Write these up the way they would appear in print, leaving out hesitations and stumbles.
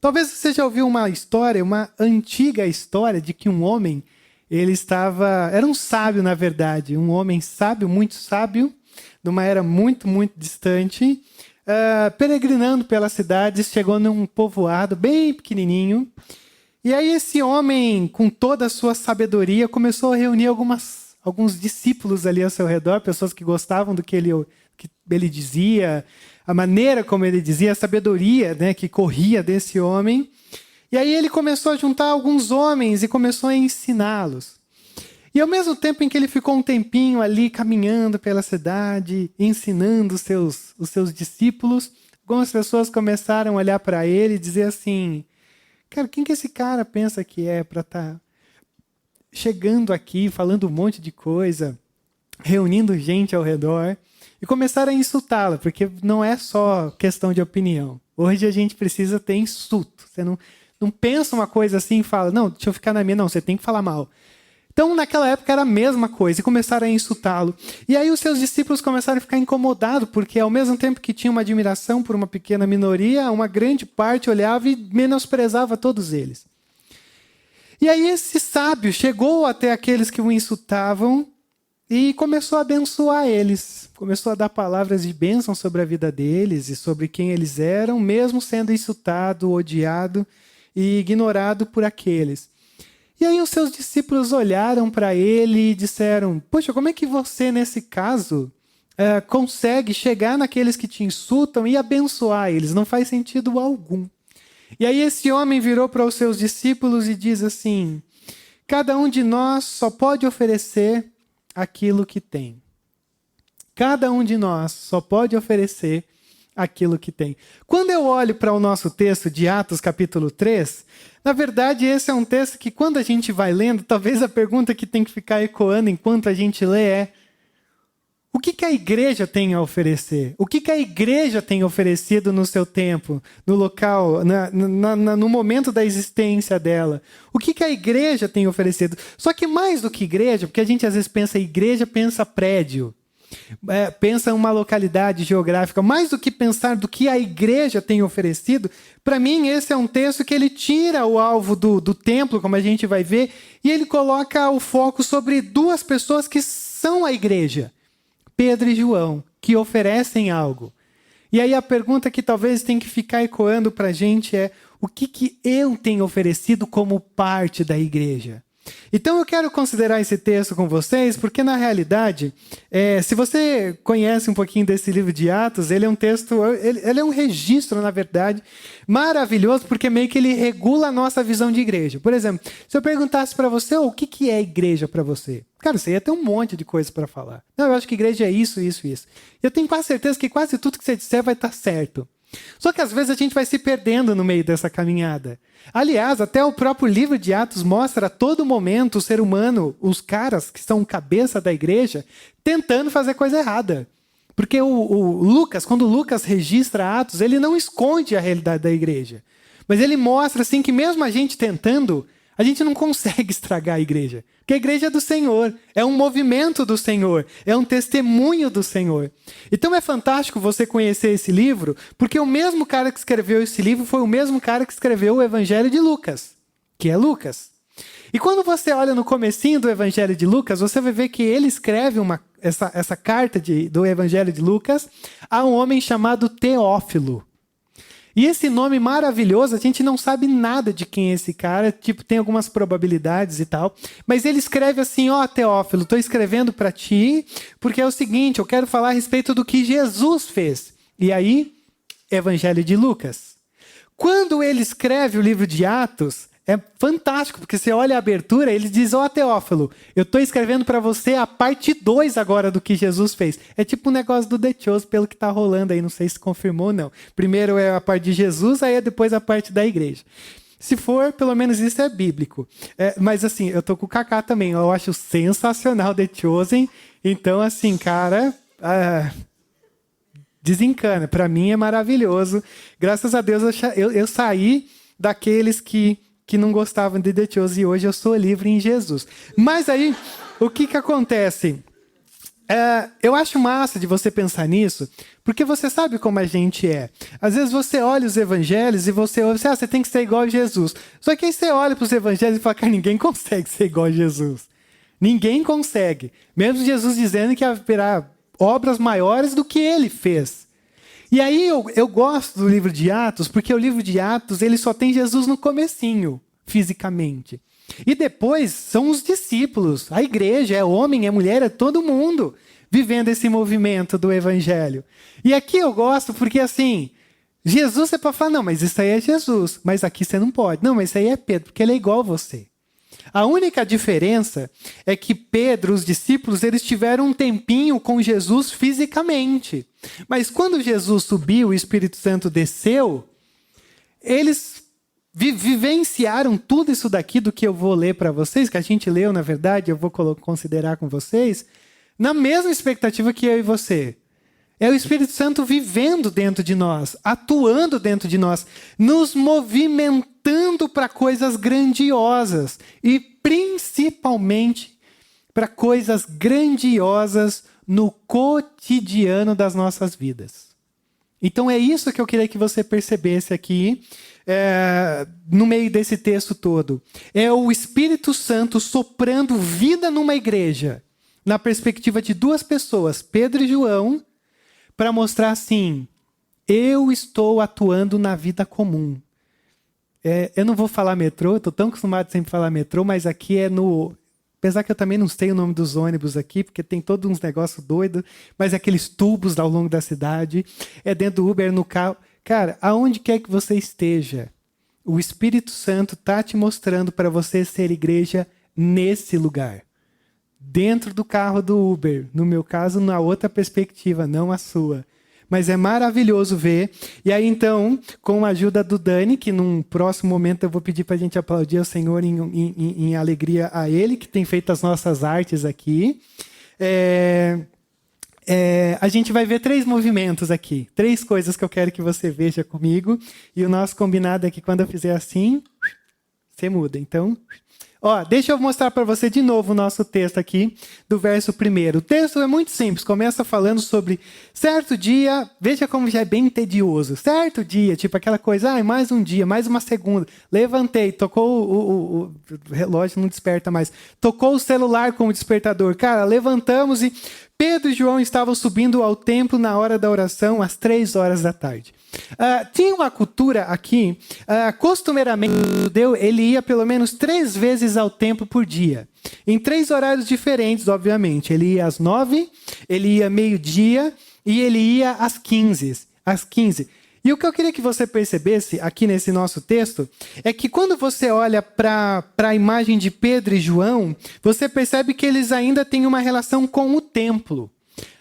Talvez você já ouviu uma história, uma antiga história de que um homem, era um sábio na verdade, um homem sábio, muito sábio, numa era muito, muito distante, peregrinando pelas cidades, chegou num povoado bem pequenininho, e aí esse homem, com toda a sua sabedoria, começou a reunir alguns discípulos ali ao seu redor, pessoas que gostavam do que ele dizia, a maneira como ele dizia, a sabedoria, né, que corria desse homem. E aí ele começou a juntar alguns homens e começou a ensiná-los. E ao mesmo tempo em que ele ficou um tempinho ali caminhando pela cidade, ensinando os seus discípulos, algumas pessoas começaram a olhar para ele e dizer assim: cara, quem que esse cara pensa que é para estar chegando aqui, falando um monte de coisa, reunindo gente ao redor? E começaram a insultá-lo, porque não é só questão de opinião. Hoje a gente precisa ter insulto. Você não pensa uma coisa assim e fala, não, deixa eu ficar na minha. Não, você tem que falar mal. Então, naquela época era a mesma coisa, e começaram a insultá-lo. E aí os seus discípulos começaram a ficar incomodados, porque ao mesmo tempo que tinha uma admiração por uma pequena minoria, uma grande parte olhava e menosprezava todos eles. E aí esse sábio chegou até aqueles que o insultavam e começou a abençoar eles. Começou a dar palavras de bênção sobre a vida deles e sobre quem eles eram, mesmo sendo insultado, odiado e ignorado por aqueles. E aí os seus discípulos olharam para ele e disseram: poxa, como é que você, nesse caso, consegue chegar naqueles que te insultam e abençoar eles? Não faz sentido algum. E aí esse homem virou para os seus discípulos e diz assim: cada um de nós só pode oferecer aquilo que tem. Cada um de nós só pode oferecer aquilo que tem. Quando eu olho para o nosso texto de Atos capítulo 3, na verdade esse é um texto que quando a gente vai lendo, talvez a pergunta que tem que ficar ecoando enquanto a gente lê é: o que a igreja tem a oferecer? O que a igreja tem oferecido no seu tempo, no local, no momento da existência dela? O que a igreja tem oferecido? Só que mais do que igreja, porque a gente às vezes pensa igreja, pensa prédio. Pensa em uma localidade geográfica, mais do que pensar do que a igreja tem oferecido, para mim esse é um texto que ele tira o alvo do templo, como a gente vai ver, e ele coloca o foco sobre duas pessoas que são a igreja, Pedro e João, que oferecem algo. E aí a pergunta que talvez tem que ficar ecoando para a gente é: o que eu tenho oferecido como parte da igreja? Então eu quero considerar esse texto com vocês, porque na realidade, se você conhece um pouquinho desse livro de Atos, ele é um texto, ele é um registro, na verdade, maravilhoso, porque meio que ele regula a nossa visão de igreja. Por exemplo, se eu perguntasse para você, o que é igreja para você? Cara, você ia ter um monte de coisa para falar. Não, eu acho que igreja é isso, isso, isso. Eu tenho quase certeza que quase tudo que você disser vai estar certo. Só que às vezes a gente vai se perdendo no meio dessa caminhada. Aliás, até o próprio livro de Atos mostra a todo momento o ser humano, os caras que são cabeça da igreja, tentando fazer coisa errada. Porque o Lucas, quando o Lucas registra Atos, ele não esconde a realidade da igreja. Mas ele mostra assim que mesmo a gente tentando, a gente não consegue estragar a igreja. Porque a igreja é do Senhor, é um movimento do Senhor, é um testemunho do Senhor. Então é fantástico você conhecer esse livro, porque o mesmo cara que escreveu esse livro foi o mesmo cara que escreveu o Evangelho de Lucas, que é Lucas. E quando você olha no comecinho do Evangelho de Lucas, você vai ver que ele escreve essa carta do Evangelho de Lucas a um homem chamado Teófilo. E esse nome maravilhoso, a gente não sabe nada de quem é esse cara, tem algumas probabilidades e tal, mas ele escreve assim: ó, Teófilo, estou escrevendo para ti, porque é o seguinte, eu quero falar a respeito do que Jesus fez. E aí, Evangelho de Lucas. Quando ele escreve o livro de Atos, é fantástico, porque você olha a abertura, ele diz: ó, Teófilo, eu estou escrevendo para você a parte 2 agora do que Jesus fez. É tipo um negócio do The Chosen, pelo que está rolando aí, não sei se confirmou ou não. Primeiro é a parte de Jesus, aí é depois a parte da igreja. Se for, pelo menos isso é bíblico. Mas assim, eu tô com o Kaká também, eu acho sensacional The Chosen. Então assim, cara, desencana. Para mim é maravilhoso. Graças a Deus eu saí daqueles que não gostavam de The Chosen e hoje eu sou livre em Jesus. Mas aí, o que acontece? Eu acho massa de você pensar nisso, porque você sabe como a gente é. Às vezes você olha os evangelhos e você ouve, você tem que ser igual a Jesus. Só que aí você olha para os evangelhos e fala, cara, ninguém consegue ser igual a Jesus. Ninguém consegue. Mesmo Jesus dizendo que haverá obras maiores do que ele fez. E aí eu gosto do livro de Atos, porque o livro de Atos ele só tem Jesus no comecinho, fisicamente. E depois são os discípulos, a igreja, é homem, é mulher, é todo mundo vivendo esse movimento do evangelho. E aqui eu gosto porque assim, Jesus é para falar, não, mas isso aí é Jesus, mas aqui você não pode. Não, mas isso aí é Pedro, porque ele é igual a você. A única diferença é que Pedro, os discípulos, eles tiveram um tempinho com Jesus fisicamente. Mas quando Jesus subiu, o Espírito Santo desceu, eles vivenciaram tudo isso daqui do que eu vou ler para vocês, que a gente leu, na verdade, eu vou considerar com vocês, na mesma expectativa que eu e você. É o Espírito Santo vivendo dentro de nós, atuando dentro de nós, nos movimentando para coisas grandiosas e principalmente para coisas grandiosas no cotidiano das nossas vidas. Então é isso que eu queria que você percebesse aqui, no meio desse texto todo. É o Espírito Santo soprando vida numa igreja, na perspectiva de duas pessoas, Pedro e João, para mostrar assim, eu estou atuando na vida comum. Eu não vou falar metrô, estou tão acostumado a sempre falar metrô, mas aqui é no... Apesar que eu também não sei o nome dos ônibus aqui, porque tem todos uns negócios doidos, mas é aqueles tubos ao longo da cidade, é dentro do Uber, no carro. Cara, aonde quer que você esteja, o Espírito Santo está te mostrando para você ser igreja nesse lugar. Dentro do carro do Uber, no meu caso, na outra perspectiva, não a sua. Mas é maravilhoso ver. E aí, então, com a ajuda do Dani, que num próximo momento eu vou pedir para a gente aplaudir o Senhor em alegria a Ele, que tem feito as nossas artes aqui. A gente vai ver 3 movimentos aqui. 3 coisas que eu quero que você veja comigo. E o nosso combinado é que quando eu fizer assim, você muda. Então... deixa eu mostrar para você de novo o nosso texto aqui, do verso 1. O texto é muito simples, começa falando sobre certo dia, veja como já é bem tedioso, certo dia, tipo aquela coisa, mais um dia, mais uma segunda, levantei, tocou o relógio, não desperta mais, tocou o celular como despertador, cara, levantamos e Pedro e João estavam subindo ao templo na hora da oração, às 3 horas da tarde. Tinha uma cultura aqui, costumeiramente o judeu ele ia pelo menos 3 vezes ao templo por dia. Em 3 horários diferentes, obviamente. Ele ia às 9, ele ia meio-dia e ele ia às 15. E o que eu queria que você percebesse aqui nesse nosso texto é que quando você olha para a imagem de Pedro e João, você percebe que eles ainda têm uma relação com o templo.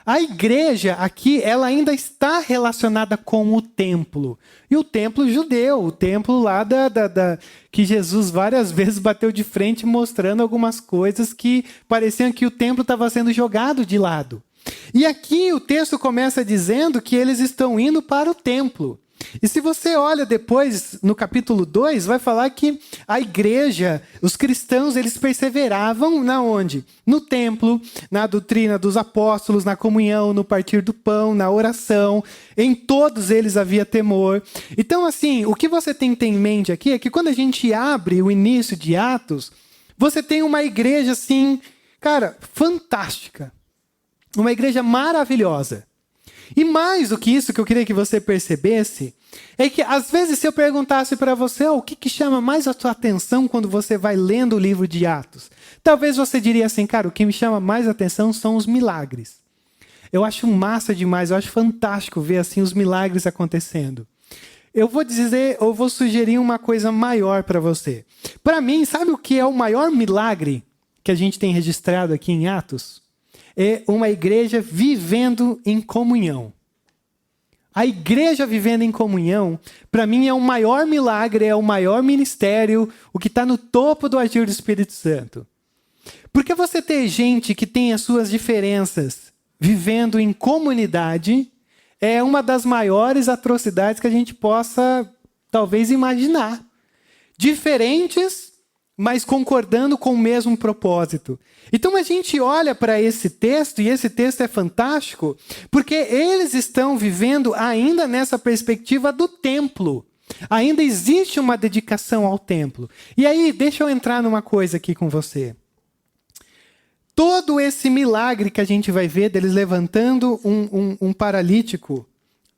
A igreja aqui, ela ainda está relacionada com o templo. E o templo judeu, o templo lá que Jesus várias vezes bateu de frente mostrando algumas coisas que pareciam que o templo estava sendo jogado de lado. E aqui o texto começa dizendo que eles estão indo para o templo. E se você olha depois, no capítulo 2, vai falar que a igreja, os cristãos, eles perseveravam na onde? No templo, na doutrina dos apóstolos, na comunhão, no partir do pão, na oração. Em todos eles havia temor. Então, assim, o que você tem que ter em mente aqui é que quando a gente abre o início de Atos, você tem uma igreja, assim, cara, fantástica. Uma igreja maravilhosa. E mais do que isso que eu queria que você percebesse, é que às vezes se eu perguntasse para você, o que chama mais a sua atenção quando você vai lendo o livro de Atos? Talvez você diria assim, cara, o que me chama mais a atenção são os milagres. Eu acho massa demais, eu acho fantástico ver assim os milagres acontecendo. Eu vou sugerir uma coisa maior para você. Para mim, sabe o que é o maior milagre que a gente tem registrado aqui em Atos? É uma igreja vivendo em comunhão. A igreja vivendo em comunhão, para mim, é o maior milagre, é o maior ministério, o que está no topo do agir do Espírito Santo. Porque você ter gente que tem as suas diferenças vivendo em comunidade é uma das maiores atrocidades que a gente possa, talvez, imaginar. Diferentes, mas concordando com o mesmo propósito. Então a gente olha para esse texto, e esse texto é fantástico, porque eles estão vivendo ainda nessa perspectiva do templo. Ainda existe uma dedicação ao templo. E aí, deixa eu entrar numa coisa aqui com você. Todo esse milagre que a gente vai ver deles levantando um paralítico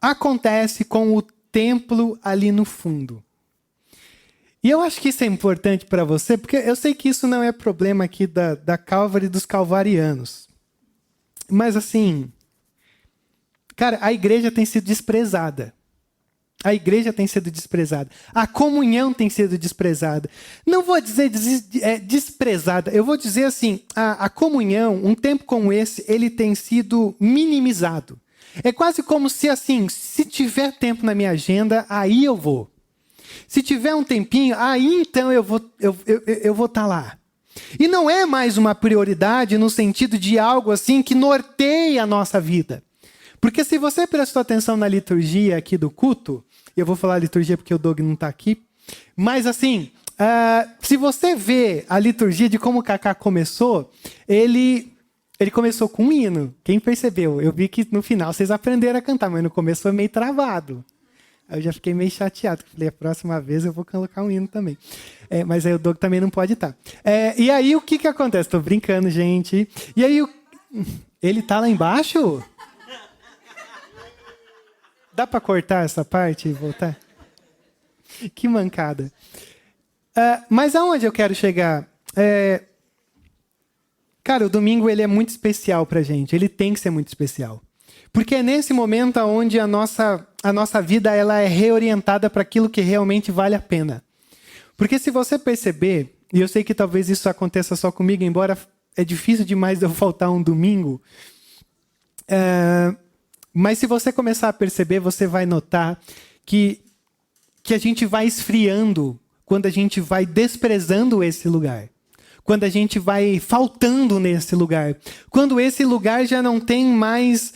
acontece com o templo ali no fundo. E eu acho que isso é importante para você, porque eu sei que isso não é problema aqui da Calvary e dos calvarianos. Mas assim, cara, a igreja tem sido desprezada. A igreja tem sido desprezada. A comunhão tem sido desprezada. Não vou dizer desprezada, eu vou dizer assim, a comunhão, um tempo como esse, ele tem sido minimizado. É quase como se assim, se tiver tempo na minha agenda, aí eu vou. Se tiver um tempinho, aí então eu vou estar lá. E não é mais uma prioridade no sentido de algo assim que norteia a nossa vida. Porque se você prestou atenção na liturgia aqui do culto, eu vou falar liturgia porque o Doug não está aqui, mas assim, se você vê a liturgia de como o Kaká começou, ele começou com um hino. Quem percebeu? Eu vi que no final vocês aprenderam a cantar, mas no começo foi meio travado. Aí eu já fiquei meio chateado. Falei, a próxima vez eu vou colocar um hino também. Mas aí o Doug também não pode estar. E aí o que acontece? Estou brincando, gente. E aí ele tá lá embaixo? Dá para cortar essa parte e voltar? Que mancada. Mas aonde eu quero chegar? Cara, o domingo ele é muito especial pra gente. Ele tem que ser muito especial. Porque é nesse momento onde a nossa vida ela é reorientada para aquilo que realmente vale a pena. Porque se você perceber, e eu sei que talvez isso aconteça só comigo, embora é difícil demais eu faltar um domingo, mas se você começar a perceber, você vai notar que a gente vai esfriando quando a gente vai desprezando esse lugar. Quando a gente vai faltando nesse lugar. Quando esse lugar já não tem mais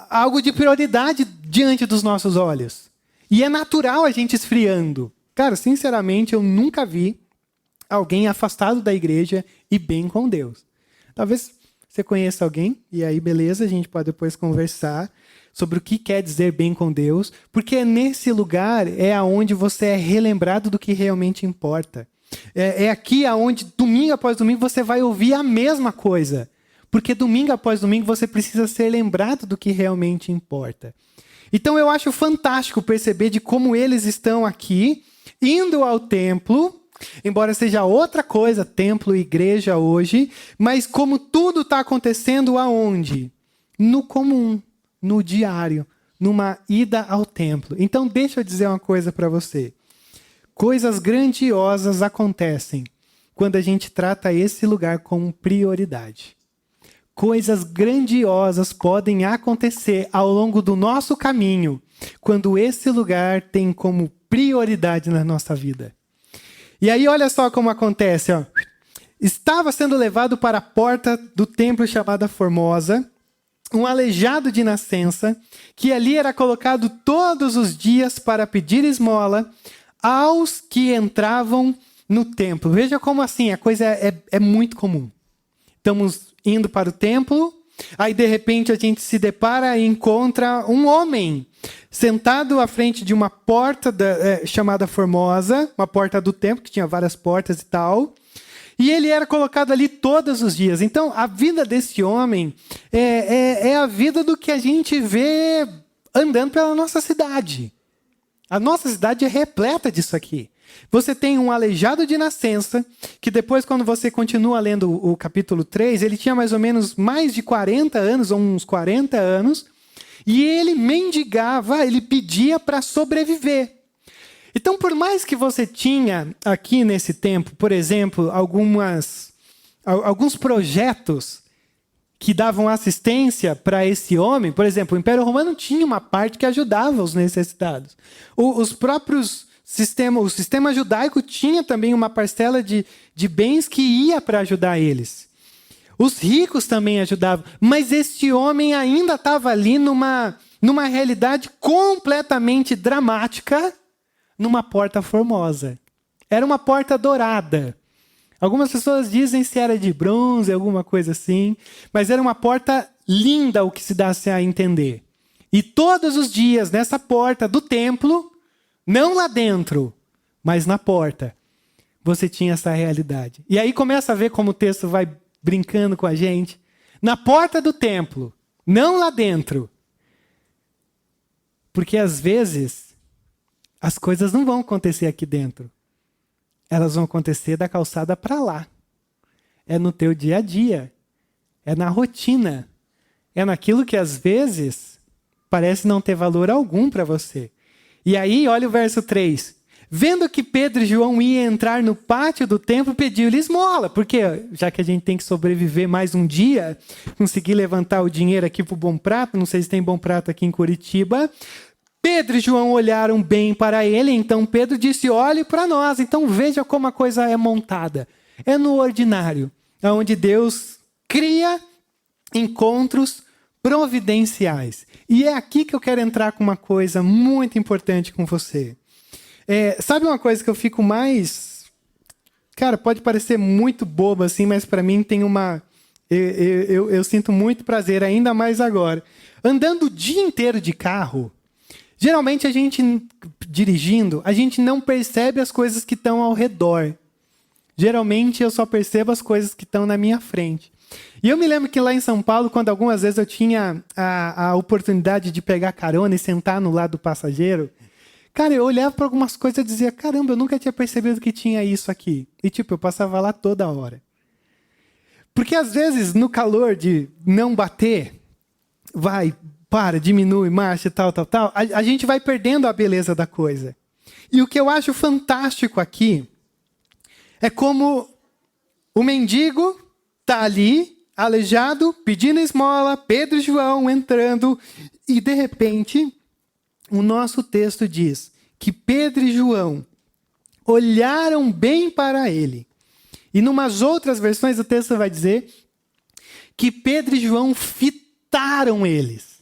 algo de prioridade diante dos nossos olhos. E é natural a gente esfriando. Cara, sinceramente, eu nunca vi alguém afastado da igreja e bem com Deus. Talvez você conheça alguém, e aí beleza, a gente pode depois conversar sobre o que quer dizer bem com Deus, porque nesse lugar é onde você é relembrado do que realmente importa. É aqui onde, domingo após domingo, você vai ouvir a mesma coisa. Porque domingo após domingo você precisa ser lembrado do que realmente importa. Então eu acho fantástico perceber de como eles estão aqui, indo ao templo, embora seja outra coisa, templo e igreja hoje, mas como tudo está acontecendo aonde? No comum, no diário, numa ida ao templo. Então deixa eu dizer uma coisa para você. Coisas grandiosas acontecem quando a gente trata esse lugar como prioridade. Coisas grandiosas podem acontecer ao longo do nosso caminho quando esse lugar tem como prioridade na nossa vida. E aí olha só como acontece. Ó. Estava sendo levado para a porta do templo chamada Formosa, um aleijado de nascença, que ali era colocado todos os dias para pedir esmola aos que entravam no templo. Veja como assim, a coisa é muito comum. Estamos indo para o templo, aí de repente a gente se depara e encontra um homem sentado à frente de uma porta chamada Formosa, uma porta do templo, que tinha várias portas e tal, e ele era colocado ali todos os dias. Então, a vida desse homem é a vida do que a gente vê andando pela nossa cidade. A nossa cidade é repleta disso aqui. Você tem um aleijado de nascença, que depois, quando você continua lendo o capítulo 3, ele tinha mais ou menos mais de 40 anos, ou uns 40 anos, e ele mendigava, ele pedia para sobreviver. Então, por mais que você tinha aqui nesse tempo, por exemplo, alguns projetos que davam assistência para esse homem, por exemplo, o Império Romano tinha uma parte que ajudava os necessitados. Os próprios o sistema judaico tinha também uma parcela de bens que ia para ajudar eles. Os ricos também ajudavam, mas este homem ainda estava ali numa realidade completamente dramática, numa porta formosa. Era uma porta dourada. Algumas pessoas dizem se era de bronze, alguma coisa assim, mas era uma porta linda, o que se dá a entender. E todos os dias, nessa porta do templo, não lá dentro, mas na porta, você tinha essa realidade. E aí começa a ver como o texto vai brincando com a gente. Na porta do templo, não lá dentro. Porque às vezes, as coisas não vão acontecer aqui dentro. Elas vão acontecer da calçada para lá. É no teu dia a dia. É na rotina. É naquilo que às vezes parece não ter valor algum para você. E aí, olha o verso 3. Vendo que Pedro e João iam entrar no pátio do templo, pediu-lhe esmola. Porque já que a gente tem que sobreviver mais um dia, conseguir levantar o dinheiro aqui para o Bom Prato, não sei se tem Bom Prato aqui em Curitiba, Pedro e João olharam bem para ele, então Pedro disse, olhe para nós. Então veja como a coisa é montada. É no ordinário, onde Deus cria encontros providenciais. E é aqui que eu quero entrar com uma coisa muito importante com você. Sabe uma coisa que eu fico mais... Cara, pode parecer muito boba assim, mas para mim tem uma... Eu sinto muito prazer, ainda mais agora. Andando o dia inteiro de carro... Geralmente a gente, dirigindo, a gente não percebe as coisas que estão ao redor. Geralmente eu só percebo as coisas que estão na minha frente. E eu me lembro que lá em São Paulo, quando algumas vezes eu tinha a oportunidade de pegar carona e sentar no lado do passageiro, cara, eu olhava para algumas coisas e dizia, caramba, eu nunca tinha percebido que tinha isso aqui. E tipo, eu passava lá toda hora. Porque às vezes, no calor de não bater, diminui, marcha, tal, a gente vai perdendo a beleza da coisa. E o que eu acho fantástico aqui é como o mendigo está ali, aleijado, pedindo esmola, Pedro e João entrando, e de repente, o nosso texto diz que Pedro e João olharam bem para ele. E numas outras versões o texto vai dizer que Pedro e João fitaram eles.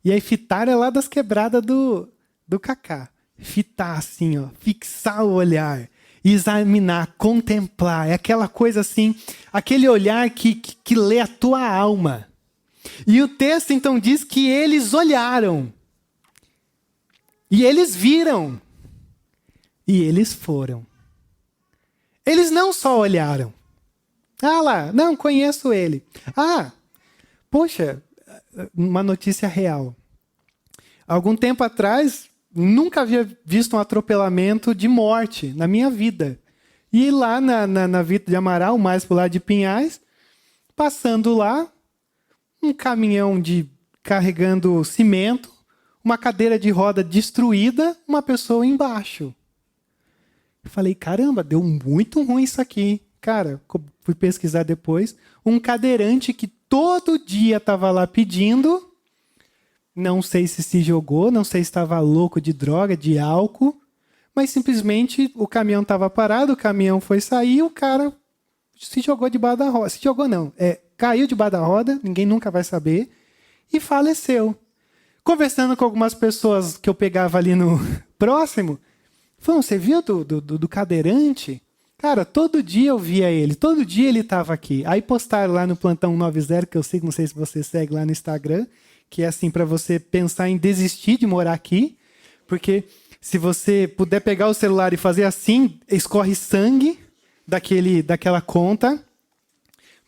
E aí fitar é lá das quebradas do Cacá. Fitar assim, ó, fixar o olhar, examinar, contemplar. É aquela coisa assim, aquele olhar que lê a tua alma. E o texto então diz que eles olharam. E eles viram. E eles foram. Eles não só olharam. Ah lá, não, conheço ele. Ah, poxa... Uma notícia real. Algum tempo atrás, nunca havia visto um atropelamento de morte na minha vida. E lá na Vita de Amaral, mais pro lado de Pinhais, passando lá, um caminhão carregando cimento, uma cadeira de roda destruída, uma pessoa embaixo. Eu falei, caramba, deu muito ruim isso aqui. Cara, fui pesquisar depois, um cadeirante que todo dia estava lá pedindo, não sei se jogou, não sei se estava louco de droga, de álcool, mas simplesmente o caminhão estava parado, o caminhão foi sair, o cara se jogou debaixo da roda. Se jogou não, caiu debaixo da roda, ninguém nunca vai saber, e faleceu. Conversando com algumas pessoas que eu pegava ali no próximo, falaram, você viu do cadeirante? Cara, todo dia eu via ele, todo dia ele estava aqui. Aí postaram lá no Plantão 90, que eu sigo, não sei se você segue lá no Instagram, que é assim para você pensar em desistir de morar aqui, porque se você puder pegar o celular e fazer assim, escorre sangue daquela conta,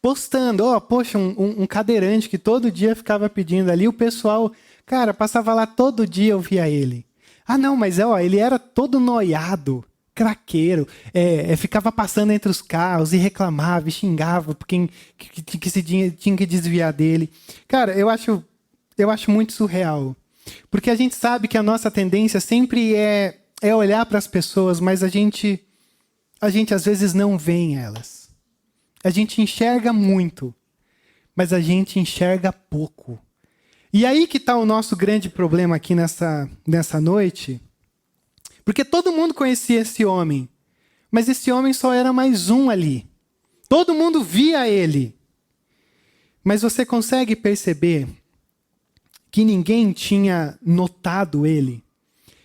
postando, poxa, um cadeirante que todo dia ficava pedindo ali, o pessoal, cara, passava lá todo dia eu via ele. Ah não, mas ele era todo noiado, craqueiro, ficava passando entre os carros e reclamava e xingava porque que se tinha que desviar dele. Cara, eu acho muito surreal. Porque a gente sabe que a nossa tendência sempre é olhar para as pessoas, mas a gente às vezes não vê elas. A gente enxerga muito, mas a gente enxerga pouco. E aí que está o nosso grande problema aqui nessa noite. Porque todo mundo conhecia esse homem, mas esse homem só era mais um ali. Todo mundo via ele. Mas você consegue perceber que ninguém tinha notado ele?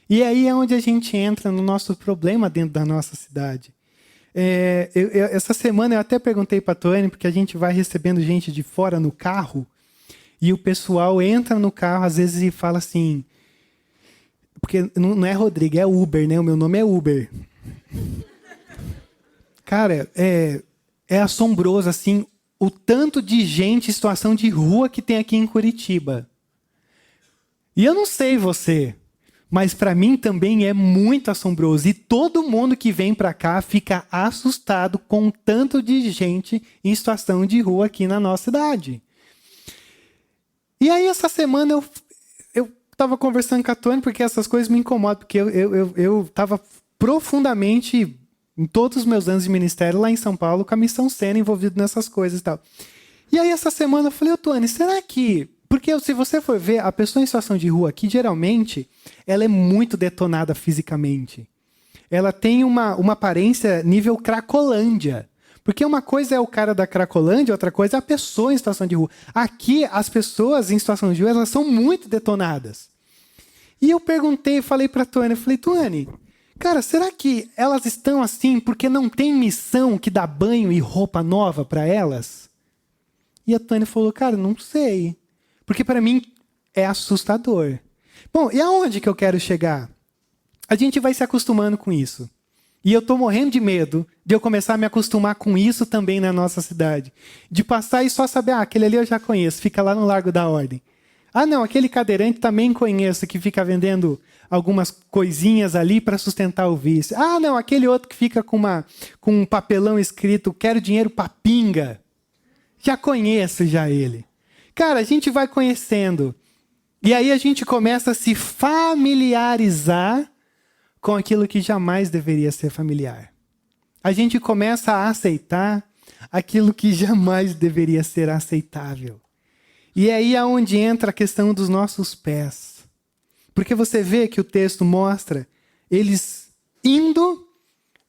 E aí é onde a gente entra no nosso problema dentro da nossa cidade. Essa semana eu até perguntei para a Tony, porque a gente vai recebendo gente de fora no carro, e o pessoal entra no carro às vezes e fala assim, porque não é Rodrigo, é Uber, né? O meu nome é Uber. Cara, é assombroso assim o tanto de gente em situação de rua que tem aqui em Curitiba. E eu não sei você, mas para mim também é muito assombroso. E todo mundo que vem para cá fica assustado com o tanto de gente em situação de rua aqui na nossa cidade. E aí essa semana eu estava conversando com a Tony, porque essas coisas me incomodam, porque eu estava profundamente, em todos os meus anos de ministério lá em São Paulo, com a Missão Sena envolvido nessas coisas e tal. E aí essa semana eu falei, Tony, será que... Porque se você for ver, a pessoa em situação de rua aqui, geralmente, ela é muito detonada fisicamente. Ela tem uma aparência nível Cracolândia. Porque uma coisa é o cara da Cracolândia, outra coisa é a pessoa em situação de rua. Aqui, as pessoas em situação de rua, elas são muito detonadas. E eu perguntei, falei para a Tony, Tony, cara, será que elas estão assim porque não tem missão que dá banho e roupa nova para elas? E a Tony falou, cara, não sei. Porque para mim é assustador. Bom, e aonde que eu quero chegar? A gente vai se acostumando com isso. E eu estou morrendo de medo de eu começar a me acostumar com isso também na nossa cidade. De passar e só saber, aquele ali eu já conheço, fica lá no Largo da Ordem. Ah, não, aquele cadeirante também conheço, que fica vendendo algumas coisinhas ali para sustentar o vício. Ah, não, aquele outro que fica com um papelão escrito, quero dinheiro para pinga. Já conheço já ele. Cara, a gente vai conhecendo. E aí a gente começa a se familiarizar com aquilo que jamais deveria ser familiar. A gente começa a aceitar aquilo que jamais deveria ser aceitável. E é aí aonde entra a questão dos nossos pés. Porque você vê que o texto mostra eles indo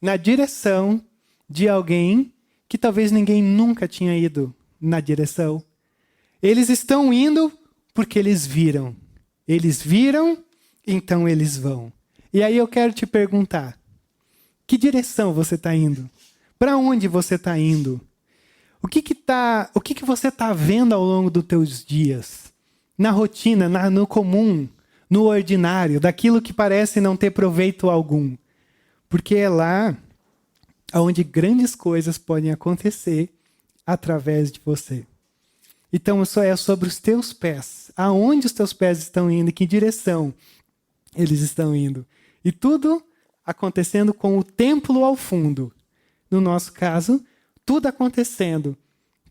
na direção de alguém que talvez ninguém nunca tinha ido na direção. Eles estão indo porque eles viram. Eles viram, então eles vão. E aí eu quero te perguntar, que direção você está indo? Para onde você está indo? O que você está vendo ao longo dos teus dias? Na rotina, no comum, no ordinário, daquilo que parece não ter proveito algum. Porque é lá onde grandes coisas podem acontecer através de você. Então, isso é sobre os teus pés. Aonde os teus pés estão indo? Em que direção eles estão indo? E tudo acontecendo com o templo ao fundo. No nosso caso, tudo acontecendo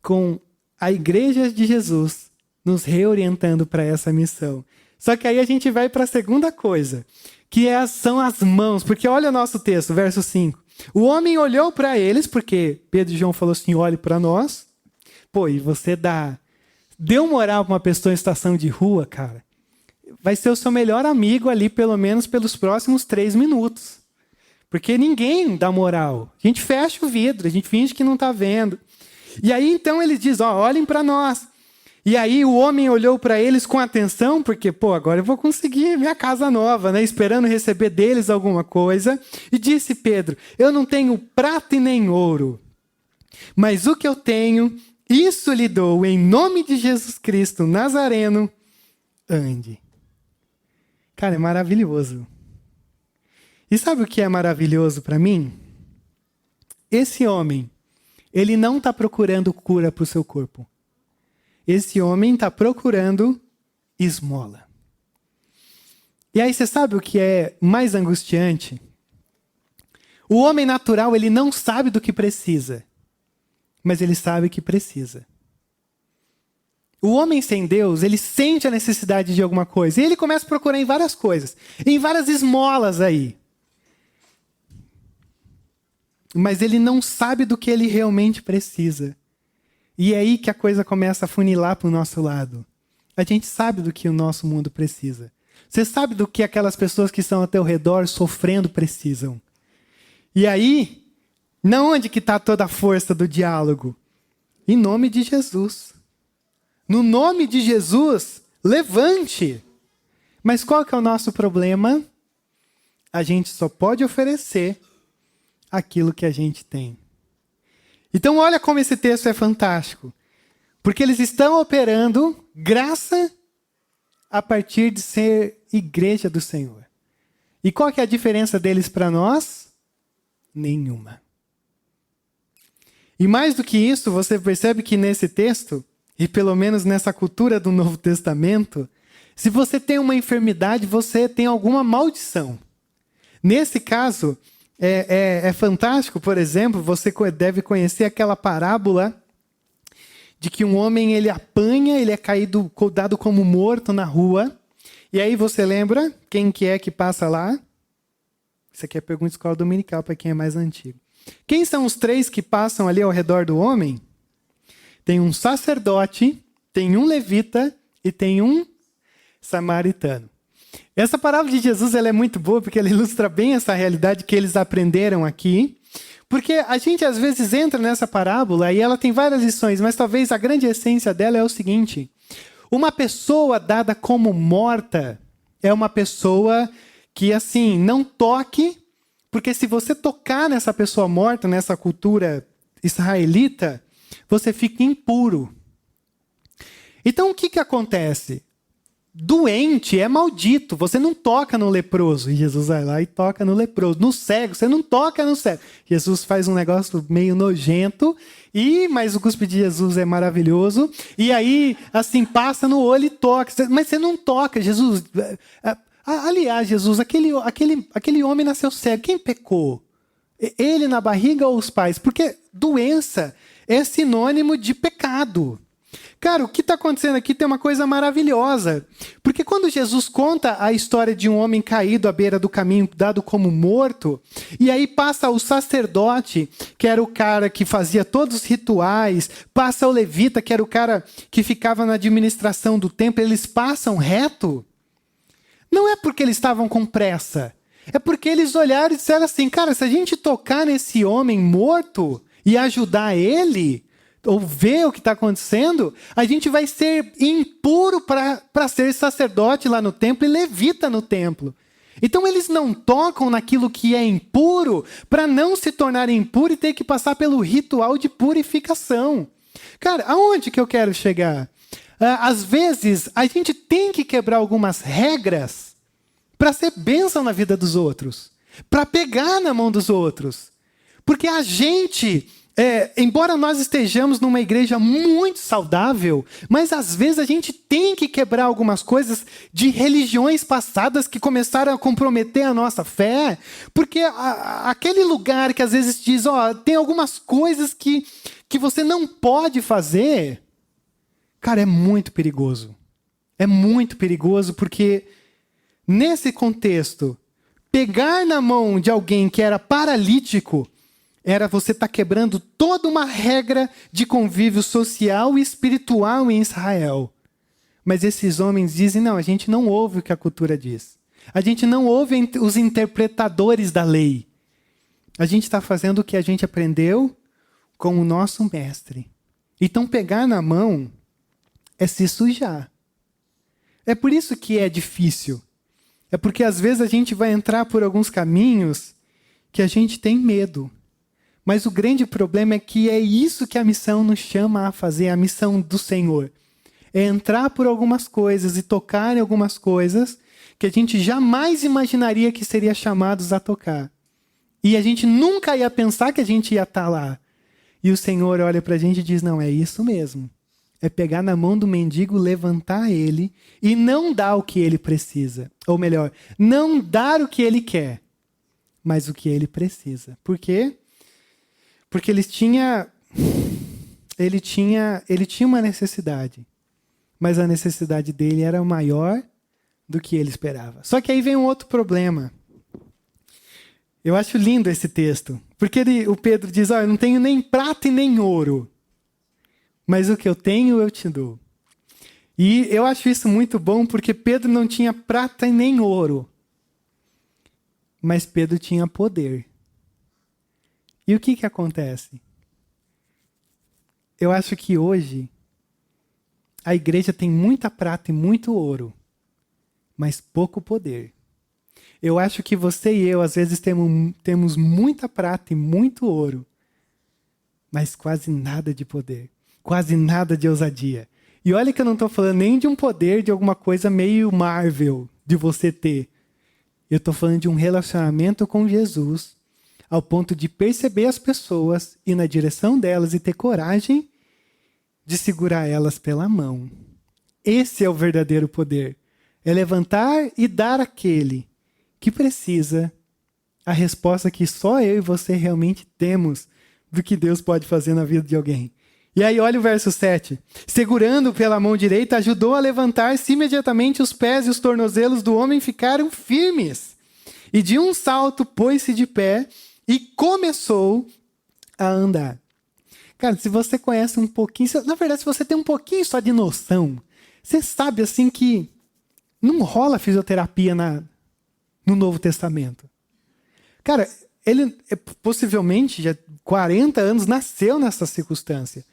com a igreja de Jesus nos reorientando para essa missão. Só que aí a gente vai para a segunda coisa, que são as mãos. Porque olha o nosso texto, verso 5. O homem olhou para eles, porque Pedro e João falou assim, olhe para nós. Pô, e você deu moral para uma pessoa em situação de rua, cara, vai ser o seu melhor amigo ali, pelo menos pelos próximos 3 minutos. Porque ninguém dá moral. A gente fecha o vidro, a gente finge que não está vendo. E aí, então, ele diz, olhem para nós. E aí, o homem olhou para eles com atenção, porque, agora eu vou conseguir minha casa nova, né? Esperando receber deles alguma coisa. E disse Pedro, eu não tenho prata e nem ouro, mas o que eu tenho... Isso lhe dou em nome de Jesus Cristo Nazareno, ande. Cara, é maravilhoso. E sabe o que é maravilhoso para mim? Esse homem, ele não está procurando cura para o seu corpo. Esse homem está procurando esmola. E aí você sabe o que é mais angustiante? O homem natural, ele não sabe do que precisa. Mas ele sabe que precisa. O homem sem Deus, ele sente a necessidade de alguma coisa. E ele começa a procurar em várias coisas. Em várias esmolas aí. Mas ele não sabe do que ele realmente precisa. E é aí que a coisa começa a funilar para o nosso lado. A gente sabe do que o nosso mundo precisa. Você sabe do que aquelas pessoas que estão ao teu redor sofrendo precisam. E aí... Não onde que está toda a força do diálogo? Em nome de Jesus. No nome de Jesus, levante. Mas qual que é o nosso problema? a gente só pode oferecer aquilo que a gente tem. Então olha como esse texto é fantástico. Porque eles estão operando graça a partir de ser igreja do Senhor. E qual que é a diferença deles para nós? Nenhuma. E mais do que isso, você percebe que nesse texto, e pelo menos nessa cultura do Novo Testamento, se você tem uma enfermidade, você tem alguma maldição. Nesse caso, é fantástico, por exemplo, você deve conhecer aquela parábola de que um homem ele apanha, ele é dado como morto na rua. E aí você lembra quem que é que passa lá? Isso aqui é pergunta de escola dominical para quem é mais antigo. Quem são os três que passam ali ao redor do homem? Tem um sacerdote, tem um levita e tem um samaritano. Essa parábola de Jesus ela é muito boa porque ela ilustra bem essa realidade que eles aprenderam aqui. Porque a gente às vezes entra nessa parábola e ela tem várias lições, mas talvez a grande essência dela é o seguinte: uma pessoa dada como morta é uma pessoa que, assim, não toque, porque se você tocar nessa pessoa morta, nessa cultura israelita, você fica impuro. Então o que acontece? Doente é maldito, você não toca no leproso. E Jesus vai lá e toca no leproso. No cego, você não toca no cego. Jesus faz um negócio meio nojento, mas o cuspe de Jesus é maravilhoso. E aí, assim, passa no olho e toca. Mas você não toca, Jesus. Aliás, Jesus, aquele homem nasceu cego. Quem pecou? Ele na barriga ou os pais? Porque doença é sinônimo de pecado. Cara, o que está acontecendo aqui tem uma coisa maravilhosa. Porque quando Jesus conta a história de um homem caído à beira do caminho, dado como morto, e aí passa o sacerdote, que era o cara que fazia todos os rituais, passa o levita, que era o cara que ficava na administração do templo, eles passam reto. Não é porque eles estavam com pressa. É porque eles olharam e disseram assim, cara, se a gente tocar nesse homem morto e ajudar ele, ou ver o que está acontecendo, a gente vai ser impuro para ser sacerdote lá no templo e levita no templo. Então eles não tocam naquilo que é impuro para não se tornar impuro e ter que passar pelo ritual de purificação. Cara, aonde que eu quero chegar? Às vezes a gente tem que quebrar algumas regras para ser bênção na vida dos outros, para pegar na mão dos outros. Porque a gente... embora nós estejamos numa igreja muito saudável, mas às vezes a gente tem que quebrar algumas coisas de religiões passadas que começaram a comprometer a nossa fé, porque aquele lugar que às vezes diz, tem algumas coisas que você não pode fazer, cara, é muito perigoso. É muito perigoso porque nesse contexto, pegar na mão de alguém que era paralítico era você estar quebrando toda uma regra de convívio social e espiritual em Israel. Mas esses homens dizem, não, a gente não ouve o que a cultura diz. A gente não ouve os interpretadores da lei. A gente está fazendo o que a gente aprendeu com o nosso mestre. Então pegar na mão é se sujar. É por isso que é difícil. É porque às vezes a gente vai entrar por alguns caminhos que a gente tem medo. Mas o grande problema é que é isso que a missão nos chama a fazer, a missão do Senhor. É entrar por algumas coisas e tocar em algumas coisas que a gente jamais imaginaria que seria chamados a tocar. E a gente nunca ia pensar que a gente ia estar lá. E o Senhor olha para a gente e diz, não, é isso mesmo. É pegar na mão do mendigo, levantar ele e não dar o que ele precisa. Ou melhor, não dar o que ele quer, mas o que ele precisa. Por quê? Porque ele tinha uma necessidade, mas a necessidade dele era maior do que ele esperava. Só que aí vem um outro problema. Eu acho lindo esse texto, porque o Pedro diz, eu não tenho nem prata e nem ouro, mas o que eu tenho eu te dou. E eu acho isso muito bom, porque Pedro não tinha prata e nem ouro, mas Pedro tinha poder. E o que acontece? Eu acho que hoje a igreja tem muita prata e muito ouro, mas pouco poder. Eu acho que você e eu, às vezes, temos muita prata e muito ouro, mas quase nada de poder, quase nada de ousadia. E olha que eu não estou falando nem de um poder de alguma coisa meio Marvel de você ter. Eu estou falando de um relacionamento com Jesus, ao ponto de perceber as pessoas, ir na direção delas e ter coragem de segurar elas pela mão. Esse é o verdadeiro poder. É levantar e dar àquele que precisa a resposta que só eu e você realmente temos do que Deus pode fazer na vida de alguém. E aí olha o verso 7. Segurando pela mão direita, ajudou a levantar-se imediatamente os pés e os tornozelos do homem ficaram firmes. E de um salto pôs-se de pé e começou a andar. Cara, se você conhece um pouquinho, na verdade, se você tem um pouquinho só de noção, você sabe assim que não rola fisioterapia no Novo Testamento. Cara, ele possivelmente, já 40 anos, nasceu nessa circunstância.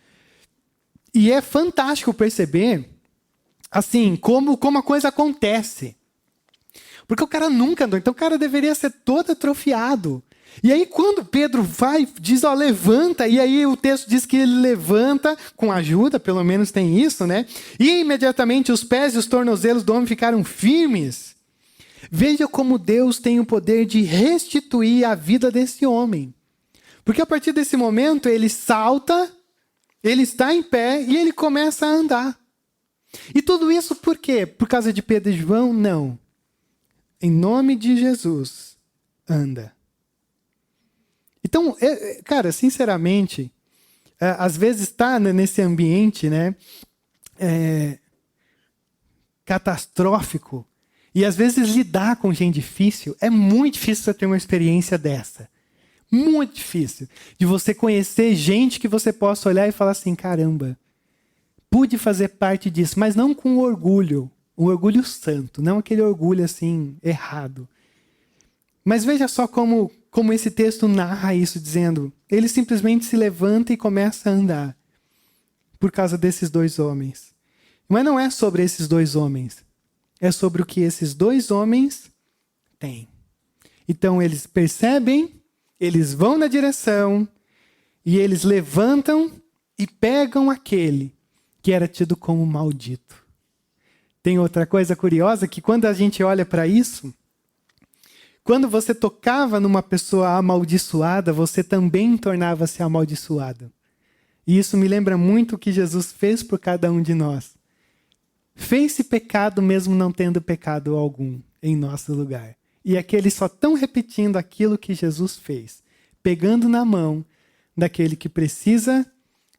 E é fantástico perceber, assim, como a coisa acontece. Porque o cara nunca andou, então o cara deveria ser todo atrofiado. E aí quando Pedro vai, diz, ó, levanta, e aí o texto diz que ele levanta, com ajuda, pelo menos tem isso, né? E imediatamente os pés e os tornozelos do homem ficaram firmes. Veja como Deus tem o poder de restituir a vida desse homem. Porque a partir desse momento ele salta, ele está em pé e ele começa a andar. E tudo isso por quê? Por causa de Pedro e João? Não. Em nome de Jesus, anda. Então, cara, sinceramente, às vezes está nesse ambiente, né, catastrófico, e às vezes lidar com gente difícil, é muito difícil você ter uma experiência dessa. Muito difícil. De você conhecer gente que você possa olhar e falar assim, caramba, pude fazer parte disso, mas não com orgulho, um orgulho santo, não aquele orgulho assim, errado. Mas veja só como esse texto narra isso, dizendo, ele simplesmente se levanta e começa a andar, por causa desses dois homens. Mas não é sobre esses dois homens, é sobre o que esses dois homens têm. Então eles percebem, eles vão na direção, e eles levantam e pegam aquele que era tido como maldito. Tem outra coisa curiosa, que quando a gente olha para isso, quando você tocava numa pessoa amaldiçoada, você também tornava-se amaldiçoado. E isso me lembra muito o que Jesus fez por cada um de nós. Fez-se pecado mesmo não tendo pecado algum em nosso lugar. E aqueles só estão repetindo aquilo que Jesus fez, pegando na mão daquele que precisa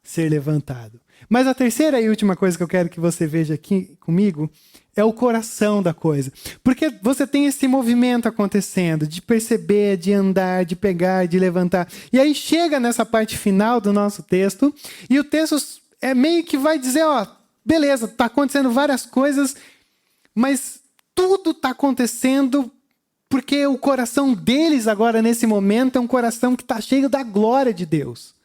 ser levantado. Mas a terceira e última coisa que eu quero que você veja aqui comigo é o coração da coisa. Porque você tem esse movimento acontecendo, de perceber, de andar, de pegar, de levantar. E aí chega nessa parte final do nosso texto, e o texto meio que vai dizer, ó, beleza, está acontecendo várias coisas, mas tudo está acontecendo porque o coração deles agora, nesse momento, é um coração que está cheio da glória de Deus.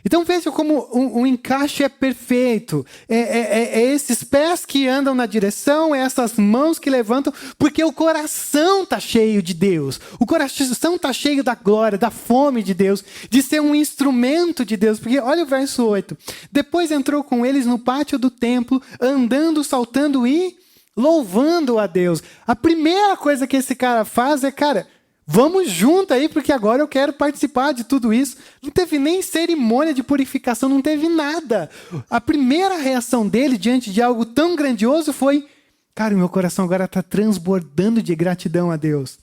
Então veja como o encaixe é perfeito. É esses pés que andam na direção, é essas mãos que levantam, porque o coração está cheio de Deus. O coração está cheio da glória, da fome de Deus, de ser um instrumento de Deus. Porque olha o verso 8. Depois entrou com eles no pátio do templo, andando, saltando e louvando a Deus. A primeira coisa que esse cara faz é, cara, vamos junto aí, porque agora eu quero participar de tudo isso. Não teve nem cerimônia de purificação, não teve nada. A primeira reação dele diante de algo tão grandioso foi, cara, meu coração agora está transbordando de gratidão a Deus.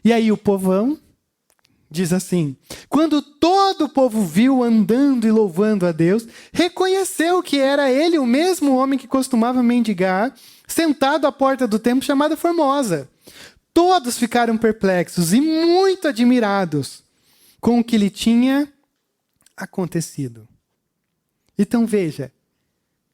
E aí o povão diz assim, quando todo o povo viu andando e louvando a Deus, reconheceu que era ele o mesmo homem que costumava mendigar, sentado à porta do templo chamada Formosa. Todos ficaram perplexos e muito admirados com o que lhe tinha acontecido. Então veja,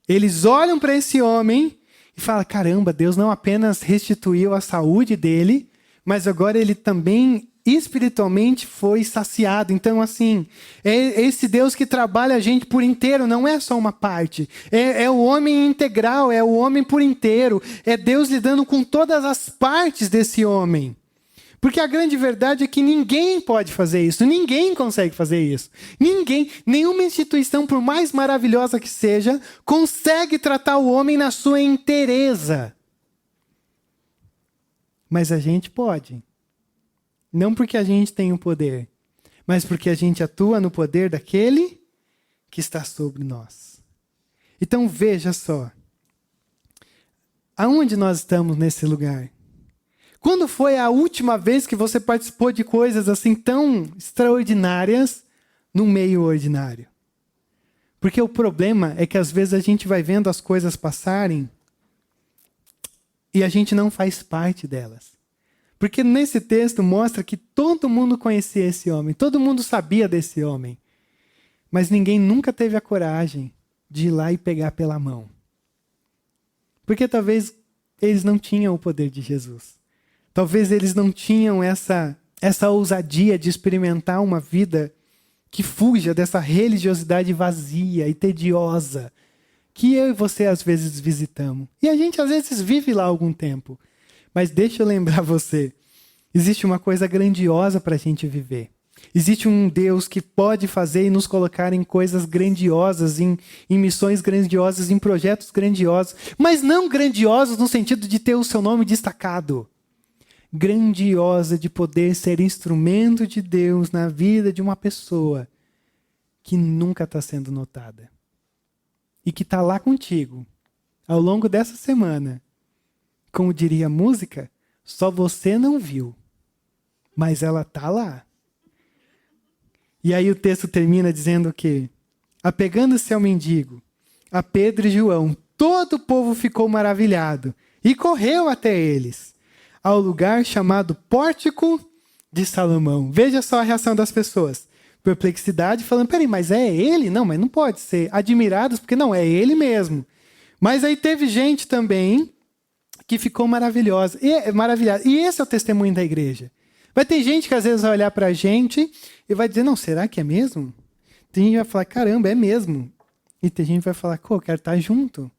eles olham para esse homem e falam, caramba, Deus não apenas restituiu a saúde dele, mas agora ele também espiritualmente foi saciado. Então, assim, é esse Deus que trabalha a gente por inteiro, não é só uma parte. É o homem integral, é o homem por inteiro. É Deus lidando com todas as partes desse homem. Porque a grande verdade é que ninguém pode fazer isso, ninguém consegue fazer isso. Ninguém, nenhuma instituição, por mais maravilhosa que seja, consegue tratar o homem na sua inteireza. Mas a gente pode. Não porque a gente tem o poder, mas porque a gente atua no poder daquele que está sobre nós. Então veja só. Aonde nós estamos nesse lugar? Quando foi a última vez que você participou de coisas assim tão extraordinárias num meio ordinário? Porque o problema é que às vezes a gente vai vendo as coisas passarem e a gente não faz parte delas. Porque nesse texto mostra que todo mundo conhecia esse homem, todo mundo sabia desse homem. Mas ninguém nunca teve a coragem de ir lá e pegar pela mão. Porque talvez eles não tinham o poder de Jesus. Talvez eles não tinham essa ousadia de experimentar uma vida que fuja dessa religiosidade vazia e tediosa que eu e você às vezes visitamos. E a gente às vezes vive lá algum tempo. Mas deixa eu lembrar você, existe uma coisa grandiosa para a gente viver. Existe um Deus que pode fazer e nos colocar em coisas grandiosas, em missões grandiosas, em projetos grandiosos. Mas não grandiosos no sentido de ter o seu nome destacado. Grandiosa de poder ser instrumento de Deus na vida de uma pessoa que nunca está sendo notada. E que está lá contigo, ao longo dessa semana. Como diria a música, só você não viu, mas ela está lá. E aí o texto termina dizendo que, apegando-se ao mendigo, a Pedro e João, todo o povo ficou maravilhado e correu até eles, ao lugar chamado Pórtico de Salomão. Veja só a reação das pessoas. Perplexidade, falando, peraí, mas é ele? Não, mas não pode ser. Admirados, porque não, é ele mesmo. Mas aí teve gente também que ficou maravilhosa. E esse é o testemunho da igreja. Vai ter gente que às vezes vai olhar para a gente e vai dizer, não, será que é mesmo? Tem gente que vai falar, caramba, é mesmo. E tem gente que vai falar, eu quero estar junto.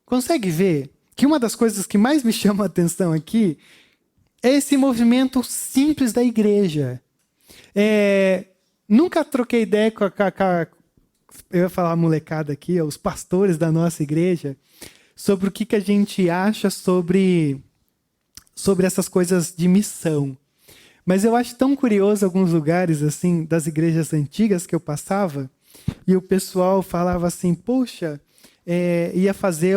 Consegue ver que uma das coisas que mais me chama a atenção aqui é esse movimento simples da igreja. Nunca troquei ideia com eu ia falar a molecada aqui, os pastores da nossa igreja, sobre o que a gente acha sobre essas coisas de missão. Mas eu acho tão curioso alguns lugares assim das igrejas antigas que eu passava, e o pessoal falava assim, poxa, ia fazer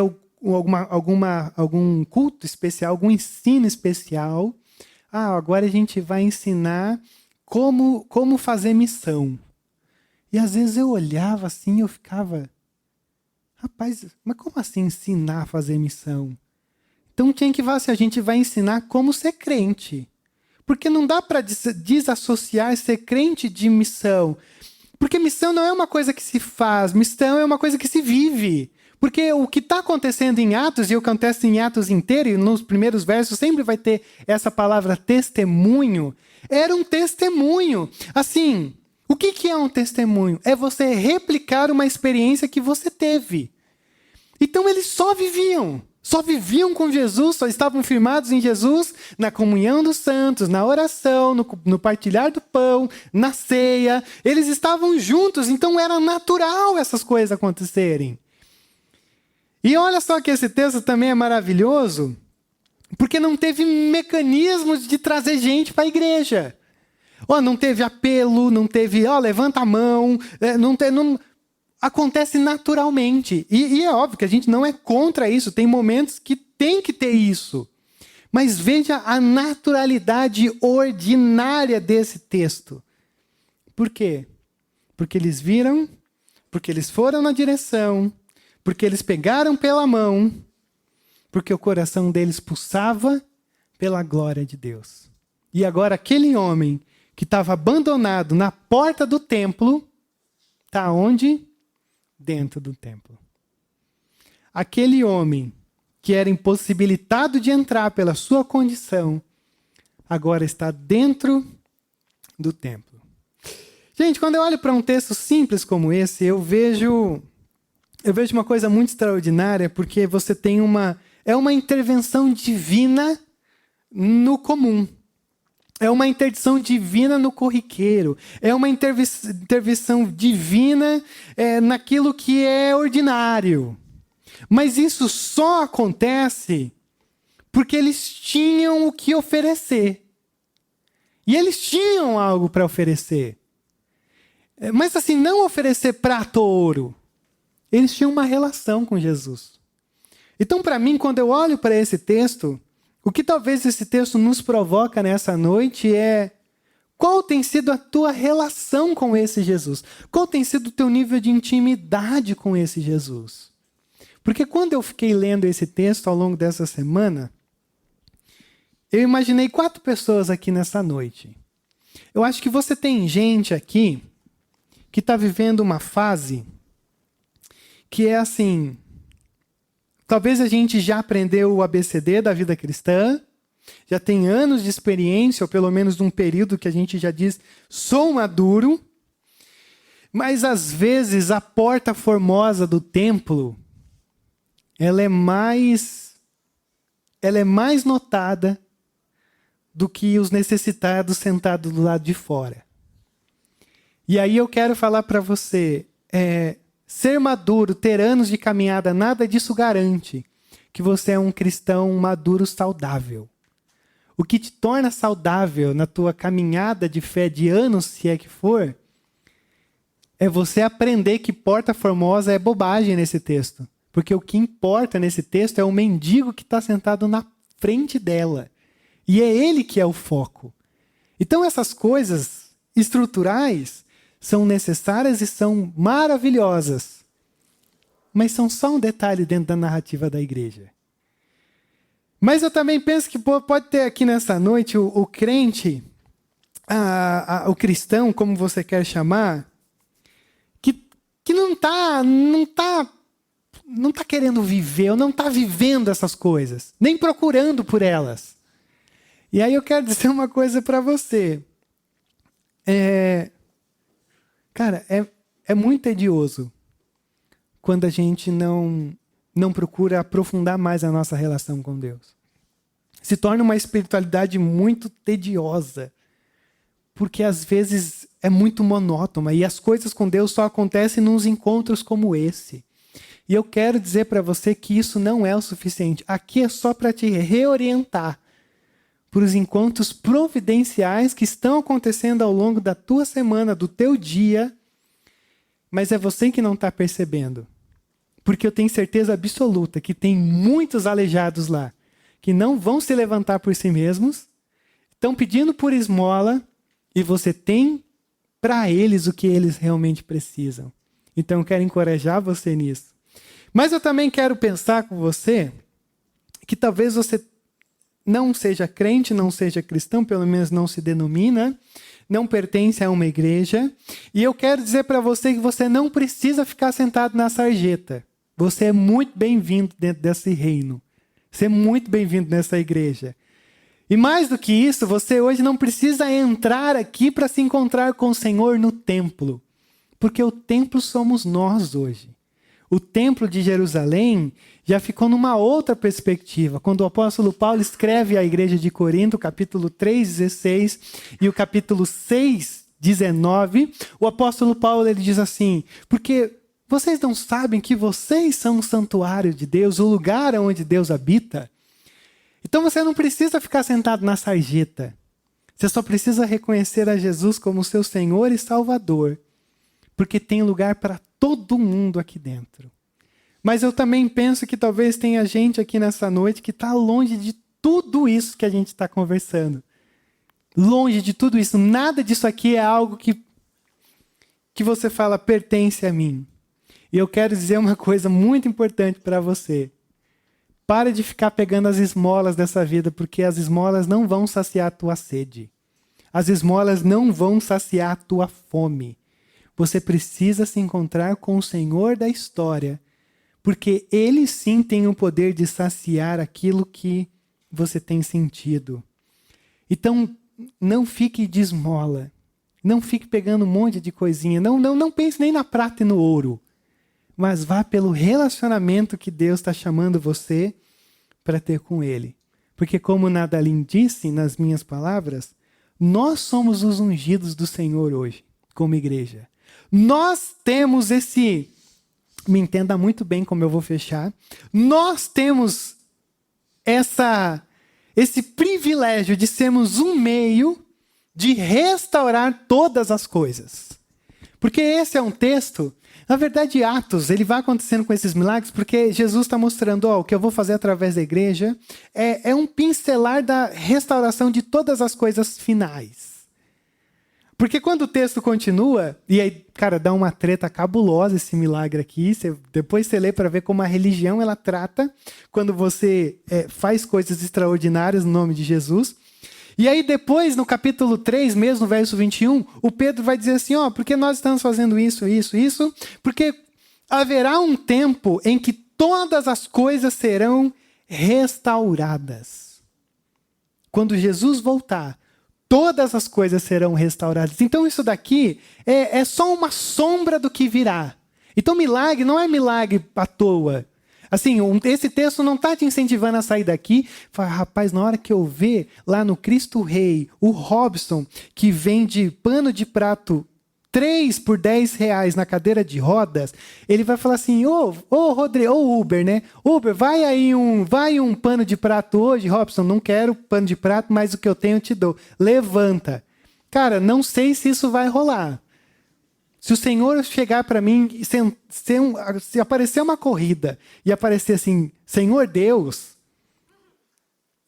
algum culto especial, algum ensino especial. Agora a gente vai ensinar como fazer missão. E às vezes eu olhava assim e eu ficava, rapaz, mas como assim ensinar a fazer missão? Então tinha que falar assim, a gente vai ensinar como ser crente. Porque não dá para desassociar ser crente de missão. Porque missão não é uma coisa que se faz, missão é uma coisa que se vive. Porque o que está acontecendo em Atos, e acontece em Atos inteiro, e nos primeiros versos sempre vai ter essa palavra testemunho, era um testemunho. Assim, o que é um testemunho? É você replicar uma experiência que você teve. Então eles só viviam com Jesus, só estavam firmados em Jesus, na comunhão dos santos, na oração, no partilhar do pão, na ceia. Eles estavam juntos, então era natural essas coisas acontecerem. E olha só que esse texto também é maravilhoso, porque não teve mecanismos de trazer gente para a igreja. Não teve apelo, não teve, levanta a mão, não acontece naturalmente. E é óbvio que a gente não é contra isso, tem momentos que tem que ter isso. Mas veja a naturalidade ordinária desse texto. Por quê? Porque eles viram, porque eles foram na direção, porque eles pegaram pela mão, porque o coração deles pulsava pela glória de Deus. E agora aquele homem que estava abandonado na porta do templo, está onde? Dentro do templo. Aquele homem que era impossibilitado de entrar pela sua condição, agora está dentro do templo. Gente, quando eu olho para um texto simples como esse, eu vejo uma coisa muito extraordinária, porque você tem uma intervenção divina no comum. É uma interdição divina no corriqueiro. É uma intervenção divina naquilo que é ordinário. Mas isso só acontece porque eles tinham o que oferecer. E eles tinham algo para oferecer. Mas assim, não oferecer prata ou ouro. Eles tinham uma relação com Jesus. Então, para mim, quando eu olho para esse texto, o que talvez esse texto nos provoca nessa noite é: qual tem sido a tua relação com esse Jesus? Qual tem sido o teu nível de intimidade com esse Jesus? Porque quando eu fiquei lendo esse texto ao longo dessa semana, eu imaginei 4 pessoas aqui nessa noite. Eu acho que você tem gente aqui que está vivendo uma fase que é assim: talvez a gente já aprendeu o ABCD da vida cristã, já tem anos de experiência, ou pelo menos de um período que a gente já diz, sou maduro, mas às vezes a porta formosa do templo, ela é mais notada do que os necessitados sentados do lado de fora. E aí eu quero falar para você, ser maduro, ter anos de caminhada, nada disso garante que você é um cristão maduro saudável. O que te torna saudável na tua caminhada de fé de anos, se é que for, é você aprender que porta formosa é bobagem nesse texto. Porque o que importa nesse texto é o mendigo que está sentado na frente dela. E é ele que é o foco. Então essas coisas estruturais são necessárias e são maravilhosas, mas são só um detalhe dentro da narrativa da igreja. Mas eu também penso que pode ter aqui nessa noite o crente, o cristão, como você quer chamar, que não tá querendo viver, ou não está vivendo essas coisas, nem procurando por elas. E aí eu quero dizer uma coisa para você. Cara, é muito tedioso quando a gente não procura aprofundar mais a nossa relação com Deus. Se torna uma espiritualidade muito tediosa, porque às vezes é muito monótona e as coisas com Deus só acontecem nos encontros como esse. E eu quero dizer para você que isso não é o suficiente. Aqui é só para te reorientar para os encontros providenciais que estão acontecendo ao longo da tua semana, do teu dia, mas é você que não está percebendo. Porque eu tenho certeza absoluta que tem muitos aleijados lá, que não vão se levantar por si mesmos, estão pedindo por esmola, e você tem para eles o que eles realmente precisam. Então eu quero encorajar você nisso. Mas eu também quero pensar com você que talvez você não seja crente, não seja cristão, pelo menos não se denomina, não pertence a uma igreja. E eu quero dizer para você que você não precisa ficar sentado na sarjeta. Você é muito bem-vindo dentro desse reino. Você é muito bem-vindo nessa igreja. E mais do que isso, você hoje não precisa entrar aqui para se encontrar com o Senhor no templo. Porque o templo somos nós hoje. O templo de Jerusalém já ficou numa outra perspectiva. Quando o apóstolo Paulo escreve à igreja de Corinto, capítulo 3:16 e o capítulo 6:19, o apóstolo Paulo ele diz assim: porque vocês não sabem que vocês são o santuário de Deus, o lugar onde Deus habita? Então você não precisa ficar sentado na sarjeta. Você só precisa reconhecer a Jesus como seu Senhor e Salvador. Porque tem lugar para todo mundo aqui dentro. Mas eu também penso que talvez tenha gente aqui nessa noite que está longe de tudo isso que a gente está conversando. Longe de tudo isso. Nada disso aqui é algo que você fala pertence a mim. E eu quero dizer uma coisa muito importante para você. Pare de ficar pegando as esmolas dessa vida, porque as esmolas não vão saciar a tua sede. As esmolas não vão saciar a tua fome. Você precisa se encontrar com o Senhor da história, porque Ele sim tem o poder de saciar aquilo que você tem sentido. Então, não fique de esmola. Não fique pegando um monte de coisinha. Não pense nem na prata e no ouro. Mas vá pelo relacionamento que Deus está chamando você para ter com Ele. Porque como Nadalim disse nas minhas palavras, Nós somos os ungidos do Senhor hoje, como igreja. Nós temos esse... Me entenda muito bem como eu vou fechar. Nós temos esse privilégio de sermos um meio de restaurar todas as coisas. Porque esse é um texto, na verdade, Atos, ele vai acontecendo com esses milagres, porque Jesus está mostrando, o que eu vou fazer através da igreja é um pincelar da restauração de todas as coisas finais. Porque quando o texto continua, e aí, cara, dá uma treta cabulosa esse milagre aqui, depois você lê para ver como a religião ela trata quando você faz coisas extraordinárias no nome de Jesus. E aí depois, no capítulo 3, mesmo no verso 21, o Pedro vai dizer assim, porque nós estamos fazendo isso, porque haverá um tempo em que todas as coisas serão restauradas. Quando Jesus voltar, todas as coisas serão restauradas. Então isso daqui é só uma sombra do que virá. Então milagre não é milagre à toa. Assim, esse texto não está te incentivando a sair daqui. Fala, rapaz, na hora que eu ver lá no Cristo Rei, o Robson, que vende pano de prato 3 por R$10 na cadeira de rodas, ele vai falar assim, Rodrigo, Uber, né? Uber, vai um pano de prato hoje, Robson, não quero pano de prato, mas o que eu tenho eu te dou. Levanta. Cara, não sei se isso vai rolar. Se o Senhor chegar para mim, se aparecer uma corrida e aparecer assim, Senhor Deus,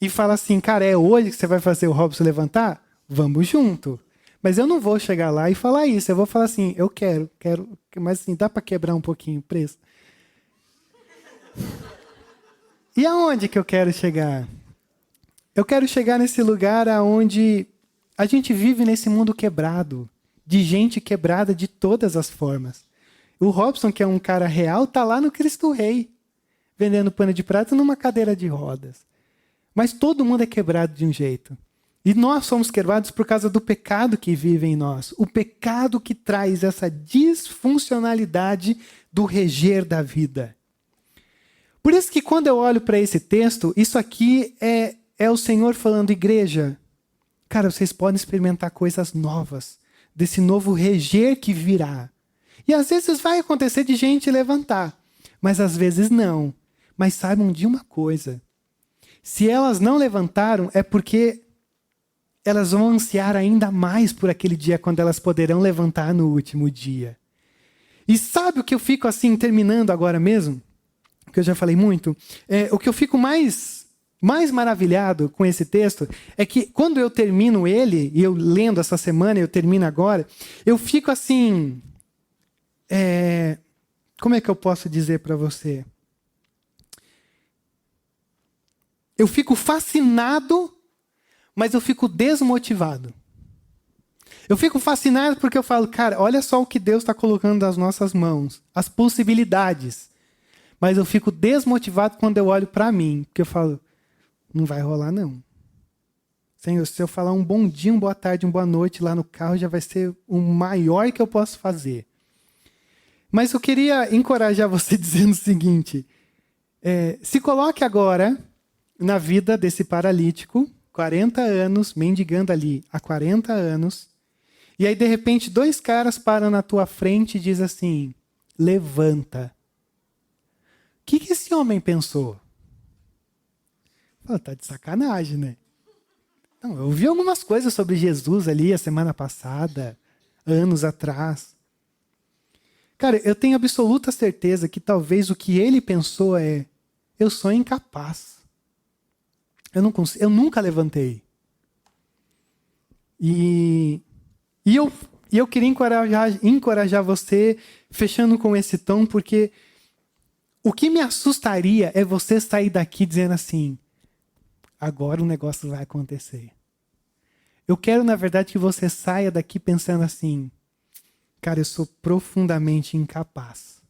e fala assim, cara, é hoje que você vai fazer o Robson levantar? Vamos junto. Mas eu não vou chegar lá e falar isso. Eu vou falar assim, eu quero. Mas assim, dá para quebrar um pouquinho o preço? E aonde que eu quero chegar? Eu quero chegar nesse lugar aonde a gente vive nesse mundo quebrado. De gente quebrada de todas as formas. O Robson, que é um cara real, está lá no Cristo Rei. Vendendo pano de prato numa cadeira de rodas. Mas todo mundo é quebrado de um jeito. E nós somos quebrados por causa do pecado que vive em nós. O pecado que traz essa disfuncionalidade do reger da vida. Por isso que quando eu olho para esse texto, isso aqui é o Senhor falando, igreja, cara, vocês podem experimentar coisas novas, desse novo reger que virá. E às vezes vai acontecer de gente levantar, mas às vezes não. Mas saibam de uma coisa, se elas não levantaram, é porque elas vão ansiar ainda mais por aquele dia quando elas poderão levantar no último dia. E sabe o que eu fico assim, terminando agora mesmo? Que eu já falei muito. O que eu fico mais maravilhado com esse texto é que quando eu termino ele, e eu lendo essa semana, eu termino agora, eu fico assim... como é que eu posso dizer para você? Eu fico fascinado, mas eu fico desmotivado. Eu fico fascinado porque eu falo, cara, olha só o que Deus está colocando nas nossas mãos, as possibilidades. Mas eu fico desmotivado quando eu olho para mim, porque eu falo, não vai rolar não. Senhor, se eu falar um bom dia, uma boa tarde, uma boa noite lá no carro, já vai ser o maior que eu posso fazer. Mas eu queria encorajar você dizendo o seguinte, se coloque agora na vida desse paralítico, 40 anos, mendigando ali há 40 anos, e aí de repente 2 caras param na tua frente e dizem assim, levanta. O que esse homem pensou? Tá de sacanagem, né? Não, eu ouvi algumas coisas sobre Jesus ali a semana passada, anos atrás. Cara, eu tenho absoluta certeza que talvez o que ele pensou eu sou incapaz. Eu nunca levantei. E eu queria encorajar você, fechando com esse tom, porque o que me assustaria é você sair daqui dizendo assim, agora o negócio vai acontecer. Eu quero, na verdade, que você saia daqui pensando assim, cara, eu sou profundamente incapaz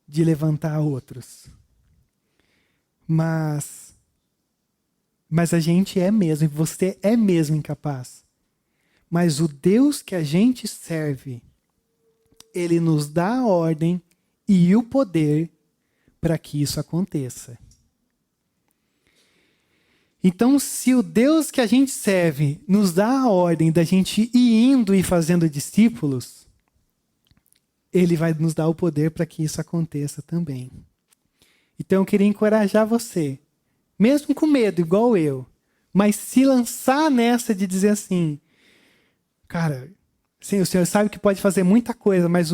de levantar outros. Mas a gente é mesmo, e você é mesmo incapaz. Mas o Deus que a gente serve, ele nos dá a ordem e o poder para que isso aconteça. Então, se o Deus que a gente serve nos dá a ordem da gente ir indo e fazendo discípulos, Ele vai nos dar o poder para que isso aconteça também. Então, eu queria encorajar você, mesmo com medo, igual eu, mas se lançar nessa de dizer assim, cara, sim, o Senhor sabe que pode fazer muita coisa, mas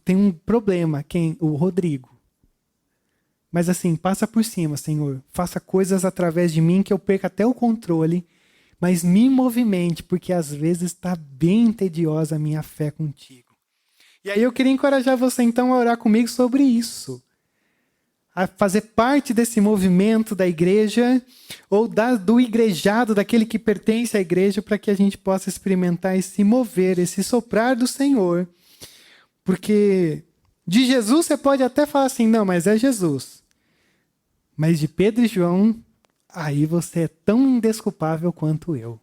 tem um problema, o Rodrigo. Mas assim, passa por cima, Senhor. Faça coisas através de mim que eu perca até o controle, mas me movimente, porque às vezes está bem tediosa a minha fé contigo. E aí eu queria encorajar você então a orar comigo sobre isso. A fazer parte desse movimento da igreja, ou do igrejado, daquele que pertence à igreja, para que a gente possa experimentar esse mover, esse soprar do Senhor. Porque de Jesus você pode até falar assim, não, mas é Jesus. Mas de Pedro e João, aí você é tão indesculpável quanto eu.